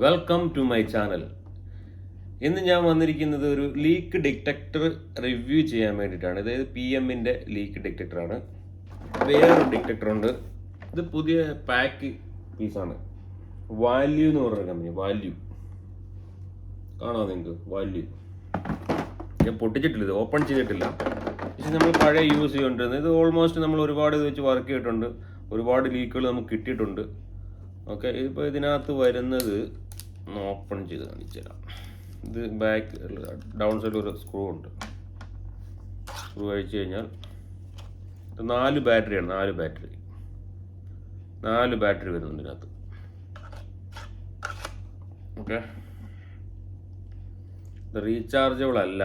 Welcome to my channel. ഇന്ന് ഞാൻ വന്നിരിക്കുന്നത് ഒരു ലീക്ക് ഡിറ്റക്ടർ റിവ്യൂ ചെയ്യാൻ വേണ്ടിയിട്ടാണ്. അതായത് PM-ൻ്റെ ലീക്ക് ഡിറ്റക്ടറാണ്. വേറൊരു ഡിറ്റക്ടർ ഉണ്ട്. ഇത് പുതിയ പാക്ക് പീസാണ്. വാല്യൂ എന്ന് പറഞ്ഞ കമ്പനി. വാല്യൂ കാണാമോ നിങ്ങൾക്ക്? വാല്യൂ ഞാൻ പൊട്ടിച്ചിട്ടില്ല, ഇത് ഓപ്പൺ ചെയ്തിട്ടില്ല. പക്ഷേ നമ്മൾ പഴയ യൂസ് ചെയ്തുകൊണ്ടിരുന്നത് ഇത് ഓൾമോസ്റ്റ് നമ്മൾ ഒരുപാട് ഇത് വെച്ച് വർക്ക് ചെയ്തിട്ടുണ്ട്. ഒരുപാട് ലീക്കുകൾ നമുക്ക് കിട്ടിയിട്ടുണ്ട്. ഓക്കെ, ഇതിപ്പോൾ ഇതിനകത്ത് വരുന്നത് ഓപ്പൺ ചെയ്ത് കാണിച്ചു തരാം. ഇത് ബാക്ക് ഡൗൺ സൈഡിൽ ഒരു സ്ക്രൂ ഉണ്ട്. സ്ക്രൂ അഴിച്ചു കഴിഞ്ഞാൽ 4 ബാറ്ററിയാണ്. 4 ബാറ്ററി വരുന്നുണ്ട് ഇതിനകത്ത്. ഓക്കെ, ഇത് റീചാർജബിൾ അല്ല.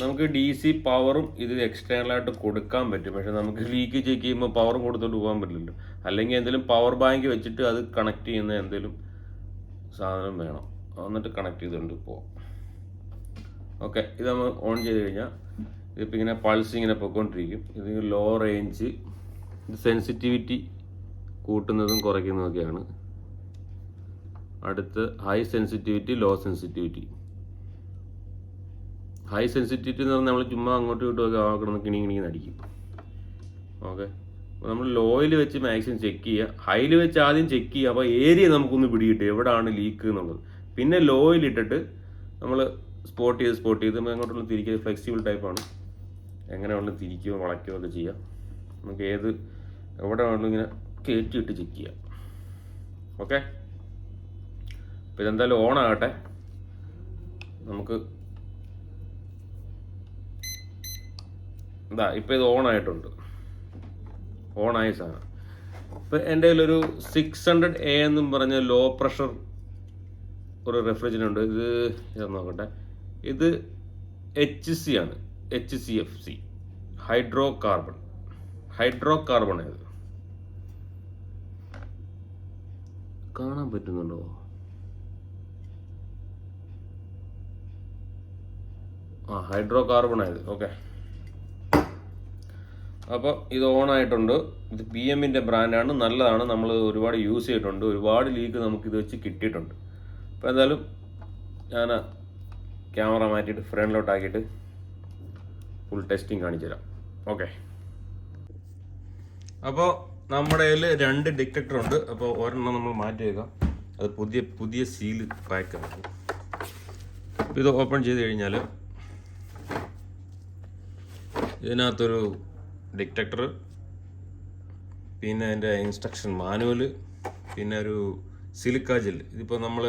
നമുക്ക് DC പവറും ഇത് എക്സ്റ്റേണലായിട്ട് കൊടുക്കാൻ പറ്റും. പക്ഷെ നമുക്ക് ലീക്ക് ചെക്ക് ചെയ്യുമ്പോൾ പവറും കൊടുത്തോണ്ട് പോകാൻ പറ്റില്ലല്ലോ. അല്ലെങ്കിൽ എന്തെങ്കിലും പവർ ബാങ്ക് വെച്ചിട്ട് അത് കണക്ട് ചെയ്യുന്ന എന്തെങ്കിലും സാധനം വേണം, എന്നിട്ട് കണക്ട് ചെയ്തുകൊണ്ട് പോവാം. ഓക്കെ, ഇത് നമ്മൾ ഓൺ ചെയ്ത് കഴിഞ്ഞാൽ ഇതിപ്പോൾ ഇങ്ങനെ പൾസ് ഇങ്ങനെ പൊയ്ക്കൊണ്ടിരിക്കും. ഇത് ലോ റേഞ്ച്, ഇത് സെൻസിറ്റിവിറ്റി കൂട്ടുന്നതും കുറയ്ക്കുന്നതൊക്കെയാണ്. അടുത്ത് high sensitivity, low sensitivity. High sensitivity എന്ന് പറഞ്ഞാൽ നമ്മൾ ചുമ്മാ അങ്ങോട്ടും ഇങ്ങോട്ടും ആക്കണം, കിണിങ്ങിണിന്ന് അടിക്കും. ഓക്കെ, അപ്പോൾ നമ്മൾ ലോയിൽ വെച്ച് മാക്സിമം ചെക്ക് ചെയ്യുക. ഹൈയിൽ വെച്ച് ആദ്യം ചെക്ക് ചെയ്യുക. അപ്പോൾ ഏരിയ നമുക്കൊന്ന് പിടികിട്ടും എവിടെയാണ് ലീക്ക് എന്നുള്ളത്. പിന്നെ ലോയിലിട്ടിട്ട് നമ്മൾ സ്പോട്ട് ചെയ്ത് അങ്ങോട്ടുള്ള തിരിക്കുക. ഫ്ലെക്സിബിൾ ടൈപ്പാണ്. എങ്ങനെ വേണമെങ്കിലും തിരിക്കുകയോ വളയ്ക്കുകയോ ഒക്കെ ചെയ്യാം. നമുക്ക് എവിടെ വേണമെങ്കിലും ഇങ്ങനെ കയറ്റിയിട്ട് ചെക്ക് ചെയ്യാം. ഓക്കെ, അപ്പോൾ ഇതെന്തായാലും ഓൺ ആകട്ടെ. നമുക്ക് ഇപ്പോൾ ഇത് ഓൺ ആയിട്ടുണ്ട്. ഓണായ സാധനം. ഇപ്പോൾ എൻ്റെ കയ്യിലൊരു 600A എന്നും പറഞ്ഞ ലോ പ്രഷർ ഒരു റെഫ്രിജറേറ്റർ ഉണ്ട്. ഇത് നോക്കട്ടെ. ഇത് HC ആണ്. HCFC, ഹൈഡ്രോ കാർബൺ ഇത് കാണാൻ പറ്റുന്നുണ്ടോ? ഹൈഡ്രോ കാർബൺ ആയത്. ഓക്കെ, അപ്പോൾ ഇത് ഓണായിട്ടുണ്ട്. ഇത് PM-ൻ്റെ ബ്രാൻഡാണ്, നല്ലതാണ്. നമ്മൾ ഒരുപാട് യൂസ് ചെയ്തിട്ടുണ്ട്. ഒരുപാട് ലീക്ക് നമുക്കിത് വെച്ച് കിട്ടിയിട്ടുണ്ട്. അപ്പോൾ എന്തായാലും ഞാൻ ക്യാമറ മാറ്റിയിട്ട് ഫ്രണ്ടിലോട്ടാക്കിയിട്ട് ഫുൾ ടെസ്റ്റിംഗ് കാണിച്ചു തരാം. ഓക്കെ, അപ്പോൾ നമ്മുടെ കയ്യിൽ 2 ഡിറ്റക്ടർ ഉണ്ട്. അപ്പോൾ ഒരെണ്ണം നമ്മൾ മാറ്റി വെക്കാം. അത് പുതിയ സീല് പാക്കാണ്. ഇത് ഓപ്പൺ ചെയ്ത് കഴിഞ്ഞാൽ ഇതിനകത്തൊരു ഡിറ്റക്ടർ, പിന്നെ അതിൻ്റെ ഇൻസ്ട്രക്ഷൻ മാനുവല്, പിന്നെ ഒരു സിലിക്ക ജെൽ. ഇതിപ്പോൾ നമ്മൾ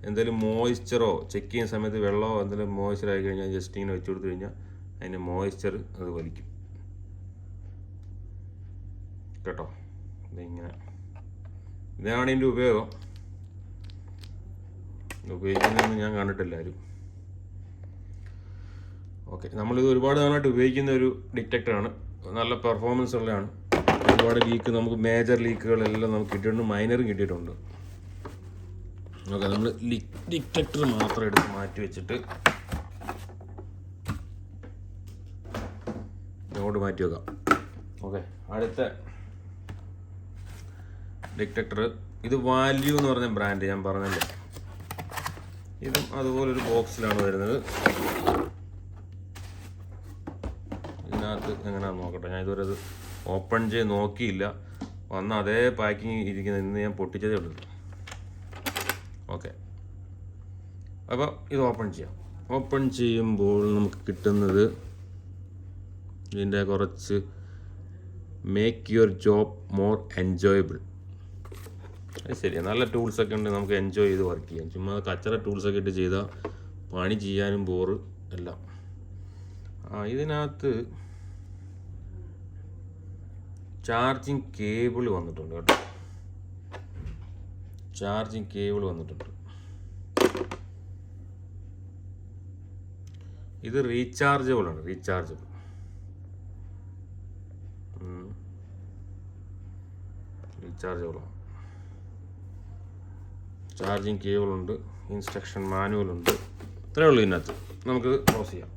എന്തെങ്കിലും മോയ്സ്ചറോ ചെക്ക് ചെയ്യുന്ന സമയത്ത് വെള്ളമോ എന്തെങ്കിലും മോയ്സ്ചർ ആയി കഴിഞ്ഞാൽ ജസ്റ്റ് ഇങ്ങനെ വെച്ച് കൊടുത്തു കഴിഞ്ഞാൽ അതിൻ്റെ മോയ്സ്ചർ അത് വലിക്കും കേട്ടോ. ഇതാണ് ഇതിൻ്റെ ഉപയോഗിക്കുന്നതെന്ന് ഞാൻ കണ്ടിട്ടില്ല ആരും. ഓക്കെ, നമ്മളിത് ഒരുപാട് നാളായിട്ട് ഉപയോഗിക്കുന്ന ഒരു ഡിറ്റക്ടറാണ്. നല്ല പെർഫോമൻസ് ഉള്ളതാണ്. ഒരുപാട് ലീക്ക്, നമുക്ക് മേജർ ലീക്കുകളെല്ലാം നമുക്ക് കിട്ടിയിട്ടുണ്ട്, മൈനറും കിട്ടിയിട്ടുണ്ട്. ഓക്കെ, നമ്മൾ ഡിറ്റക്ടർ മാത്രം എടുത്ത് മാറ്റി വെച്ചിട്ട് ഇങ്ങോട്ട് മാറ്റി വെക്കാം. ഓക്കെ, അടുത്ത ഡിറ്റക്ടർ ഇത് വാല്യൂ എന്ന് പറഞ്ഞ ബ്രാൻഡ് ഞാൻ പറഞ്ഞല്ലോ. ഇതും അതുപോലൊരു ബോക്സിലാണ് വരുന്നത്. ഇതിനകത്ത് എങ്ങനെയാണെന്ന് നോക്കട്ടെ. ഞാൻ ഇതുവരെ അത് ഓപ്പൺ ചെയ്ത് നോക്കിയില്ല. വന്ന അതേ പാക്കിങ് ഇരിക്കുന്നത്. ഇന്ന് ഞാൻ പൊട്ടിച്ചതേ ഉള്ളൂ. ഓക്കെ, അപ്പോൾ ഇത് ഓപ്പൺ ചെയ്യാം. ഓപ്പൺ ചെയ്യുമ്പോൾ നമുക്ക് കിട്ടുന്നത് ഇതിൻ്റെ കുറച്ച് make your job more enjoyable. അത് ശരിയാണ്, നല്ല ടൂൾസൊക്കെ ഉണ്ട്, നമുക്ക് എൻജോയ് ചെയ്ത് വർക്ക് ചെയ്യാം. ചുമ്മാ കച്ചറ ടൂൾസൊക്കെ ഇട്ട് ചെയ്താൽ പണി ചെയ്യാനും ബോറ് എല്ലാം. ഇതിനകത്ത് ചാർജിങ് കേബിൾ വന്നിട്ടുണ്ട് കേട്ടോ. ചാർജിങ് കേബിൾ വന്നിട്ടുണ്ട്. ഇത് റീചാർജബിൾ ആണ്. റീചാർജബിൾ ആണ്. ചാർജിങ് കേബിൾ ഉണ്ട്, ഇൻസ്ട്രക്ഷൻ മാനുവൽ ഉണ്ട്. ഇത്രയേ ഉള്ളൂ ഇതിനകത്ത്. നമുക്ക് ക്ലോസ് ചെയ്യാം.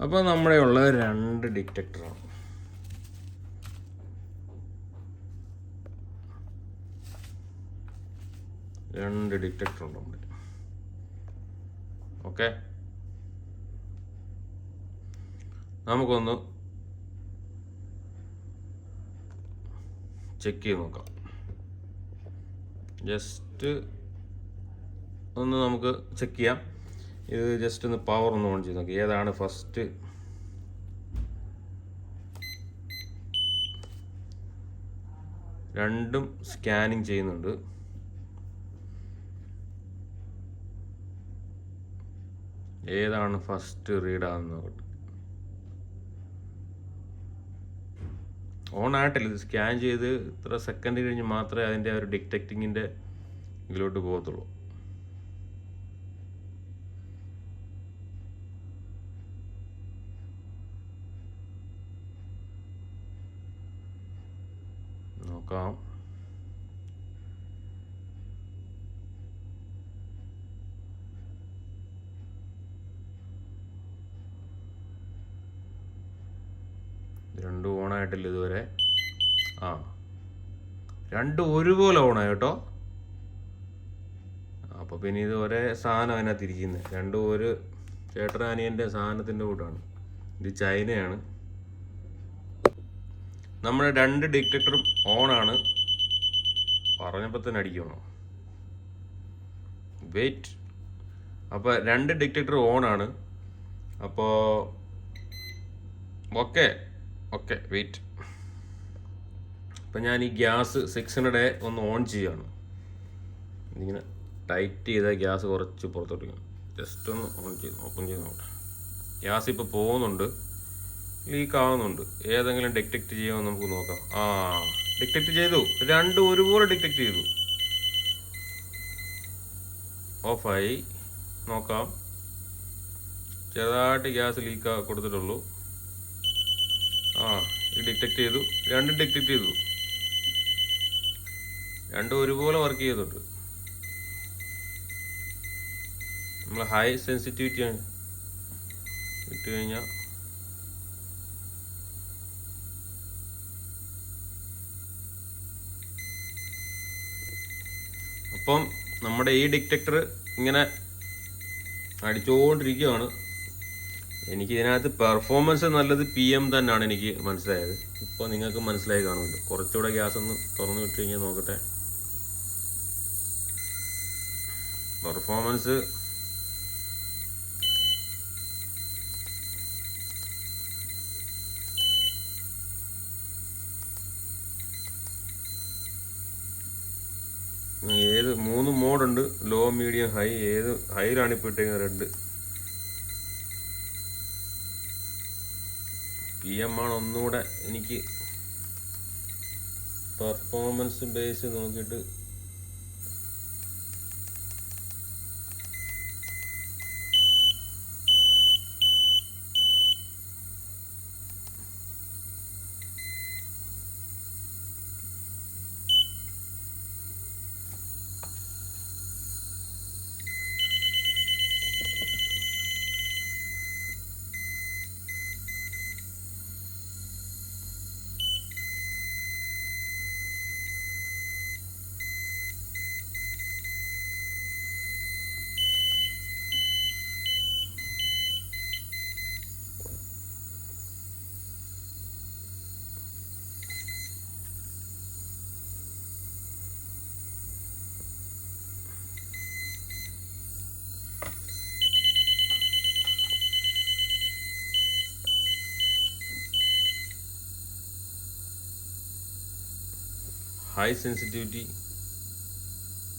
അപ്പോൾ നമ്മുടെ ഉള്ള 2 ഡിറ്റക്ടറാണ്. 2 ഡിറ്റക്ടർ ഉണ്ട് നമ്മുടെ. ഓക്കെ, നമുക്കൊന്ന് ചെക്ക് ചെയ്ത് നോക്കാം. ജസ്റ്റ് ഒന്ന് നമുക്ക് ചെക്ക് ചെയ്യാം. ഇത് ജസ്റ്റ് ഒന്ന് പവർ ഒന്ന് ഓൺ ചെയ്ത് നോക്കാം. ഏതാണ് ഫസ്റ്റ്? രണ്ടും സ്കാനിങ് ചെയ്യുന്നുണ്ട്. ഏതാണ് ഫസ്റ്റ് റീഡാന്ന് നോക്കട്ടെ. ഓൺ ആയിട്ടില്ല, ഇത് സ്കാൻ ചെയ്ത് ഇത്ര സെക്കൻഡ് കഴിഞ്ഞ് മാത്രമേ അതിൻ്റെ ഒരു ഡിറ്റക്റ്റിങ്ങിൻ്റെ ഇതിലോട്ട് പോകത്തുള്ളൂ. നോക്കാം. രണ്ടും ഓണായിട്ടില്ല ഇതുവരെ. രണ്ടും ഒരുപോലെ ഓണായി കേട്ടോ. അപ്പോൾ പിന്നെ ഇത് ഒരേ സാധനം അതിനകത്ത് ഇരിക്കുന്നത്. രണ്ടും ഒരു ചേട്ടനാനിയൻ്റെ സാധനത്തിൻ്റെ കൂട്ടാണ്. ഇത് ചൈനയാണ്. നമ്മുടെ 2 ഡിറ്റക്ടറും ഓണാണ്. പറഞ്ഞപ്പോൾ തന്നെ അടിക്കണം. വെയിറ്റ്. അപ്പോൾ 2 ഡിറ്റക്ടർ ഓണാണ്. അപ്പോൾ ഓക്കെ വെയിറ്റ്. അപ്പം ഞാൻ ഈ ഗ്യാസ് 600 ഒന്ന് ഓൺ ചെയ്യുകയാണ്. ഇങ്ങനെ ടൈറ്റ് ചെയ്താൽ ഗ്യാസ് കുറച്ച് പുറത്തോട്ട് ജസ്റ്റ് ഒന്ന് ഓപ്പൺ ചെയ്ത് നോക്കട്ടെ. ഗ്യാസ് ഇപ്പോൾ പോകുന്നുണ്ട്, ലീക്ക് ആവുന്നുണ്ട്. ഏതെങ്കിലും ഡിറ്റക്റ്റ് ചെയ്യാമെന്ന് നമുക്ക് നോക്കാം. ഡിറ്റക്റ്റ് ചെയ്തു. രണ്ടും ഒരുപോലെ ഡിറ്റക്റ്റ് ചെയ്തു. ഓഫായി. നോക്കാം. ചെറുതായിട്ട് ഗ്യാസ് ലീക്ക് കൊടുത്തിട്ടുള്ളൂ. ഇത് ഡിറ്റക്റ്റ് ചെയ്തു. രണ്ടും ഡിറ്റക്റ്റ് ചെയ്തു. രണ്ടും ഒരുപോലെ വർക്ക് ചെയ്തിട്ടുണ്ട്. നമ്മൾ ഹൈ സെൻസിറ്റിവിറ്റി ഇട്ട് കഴിഞ്ഞാൽ അപ്പം നമ്മുടെ ഈ ഡിറ്റക്ടർ ഇങ്ങനെ അടിച്ചുകൊണ്ടിരിക്കുകയാണ്. എനിക്ക് ഇതിനകത്ത് പെർഫോമൻസ് നല്ലത് PM തന്നെയാണ് എനിക്ക് മനസ്സിലായത്. ഇപ്പോൾ നിങ്ങൾക്ക് മനസ്സിലായി കാണുമല്ലോ. കുറച്ചുകൂടെ ഗ്യാസ് ഒന്ന് തുറന്നു വിട്ട് കഴിഞ്ഞാൽ നോക്കട്ടെ. പെർഫോമൻസ് ഏത് 3 മോഡുണ്ട്, ലോ, മീഡിയം, ഹൈ. ഏത് ഹൈയിലാണ് ഇപ്പോൾ ഇട്ടേക്കുന്നത്? റെഡ്. PM ആണ് ഒന്നുകൂടെ എനിക്ക് പെർഫോമൻസ് ബേസ് നോക്കിയിട്ട് ഹൈ സെൻസിറ്റിവിറ്റി.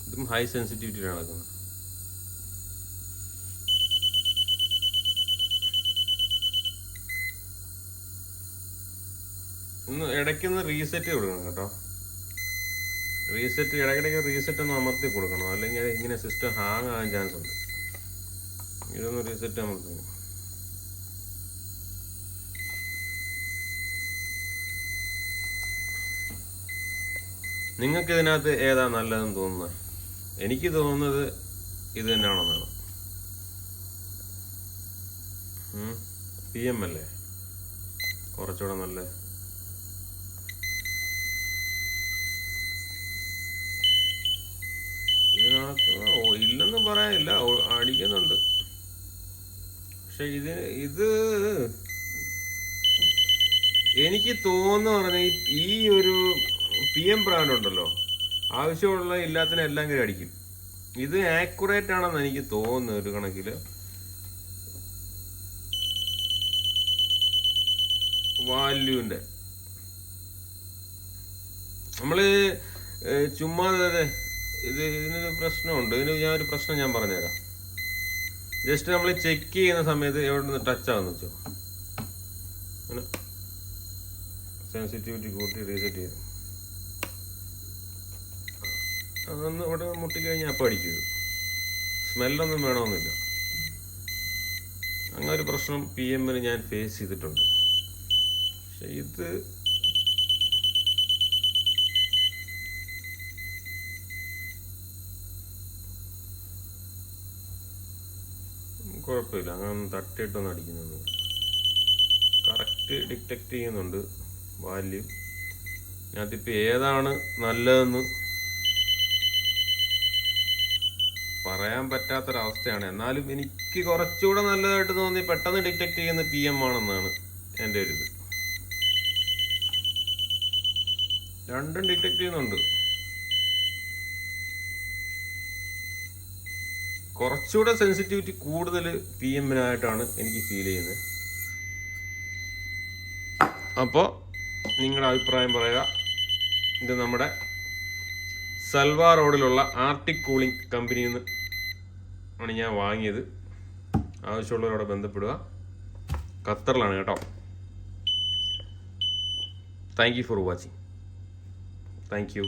ഇതും ഹൈ സെൻസിറ്റിവിറ്റിയിലാണ് നടക്കുന്നത്. ഇടയ്ക്കൊന്ന് റീസെറ്റ് കൊടുക്കണം കേട്ടോ. ഇടയ്ക്കിടയ്ക്ക് റീസെറ്റ് ഒന്ന് അമർത്തി കൊടുക്കണം, അല്ലെങ്കിൽ ഇങ്ങനെ സിസ്റ്റം ഹാങ് ആകാൻ ചാൻസ് ഉണ്ട്. ഇതൊന്ന് റീസെറ്റ് അമർത്തി. നിങ്ങൾക്ക് ഇതിനകത്ത് ഏതാ നല്ലതെന്ന് തോന്നുന്നത്? എനിക്ക് തോന്നുന്നത് ഇത് തന്നെയാണെന്നാണ്. PM അല്ലേ കുറച്ചുകൂടെ നല്ല. ഇതിനകത്ത് ഇല്ലെന്ന് പറയാനില്ല, അടിക്കുന്നുണ്ട്. പക്ഷെ ഇത് എനിക്ക് തോന്നുന്നു പറഞ്ഞാൽ ഈ ഒരു PM ബ്രാൻഡ് ഉണ്ടല്ലോ, ആവശ്യമുള്ള ഇല്ലാത്തതിനെ എല്ലാം കൂടി അടിക്കും. ഇത് ആക്യുറേറ്റ് ആണെന്ന് എനിക്ക് തോന്നുന്നു ഒരു കണക്കില്. വാല്യൂവിന്റെ നമ്മള് ചുമ്മാതെ ഇതിനൊരു പ്രശ്നമുണ്ട്. ഞാനൊരു പ്രശ്നം ഞാൻ പറഞ്ഞുതരാം. ജസ്റ്റ് നമ്മൾ ചെക്ക് ചെയ്യുന്ന സമയത്ത് എവിടെ നിന്ന് ടച്ച് ആകുന്ന വെച്ചോ, അങ്ങനെ സെൻസിറ്റിവിറ്റി കൂട്ടി റീസെറ്റ് ചെയ്തു, അതൊന്ന് ഇവിടെ മുട്ടിക്കഴിഞ്ഞാൽ അപ്പം അടിക്കും. സ്മെല്ലൊന്നും വേണമെന്നില്ല. അങ്ങനെ ഒരു പ്രശ്നം PM-ന് ഞാൻ ഫേസ് ചെയ്തിട്ടുണ്ട്. പക്ഷെ ഇത് കുഴപ്പമില്ല, അങ്ങനെ തട്ടിയിട്ടൊന്നും അടിക്കുന്നൊന്നും. കറക്റ്റ് ഡിറ്റക്റ്റ് ചെയ്യുന്നുണ്ട് വാല്യൂ. അതിപ്പോൾ ഏതാണ് നല്ലതെന്ന് പറയാൻ പറ്റാത്തൊരവസ്ഥയാണ്. എന്നാലും എനിക്ക് കുറച്ചുകൂടെ നല്ലതായിട്ട് തോന്നി പെട്ടെന്ന് ഡിറ്റക്റ്റ് ചെയ്യുന്ന PM ആണെന്നാണ് എൻ്റെ ഒരു ഇത്. രണ്ടും ഡിറ്റക്റ്റ് ചെയ്യുന്നുണ്ട്. കുറച്ചുകൂടെ സെൻസിറ്റിവിറ്റി കൂടുതൽ PM-നായിട്ടാണ് എനിക്ക് ഫീൽ ചെയ്യുന്നത്. അപ്പോൾ നിങ്ങളുടെ അഭിപ്രായം പറയുക. ഇത് നമ്മുടെ സൽവാർ റോഡിലുള്ള ആർട്ടിക് കൂളിംഗ് കമ്പനിയിൽ നിന്ന് ആണ് ഞാൻ വാങ്ങിയത്. ആവശ്യമുള്ളവരോട് ബന്ധപ്പെടുക. ഖത്തറിലാണ് കേട്ടോ. Thank you for watching. Thank you.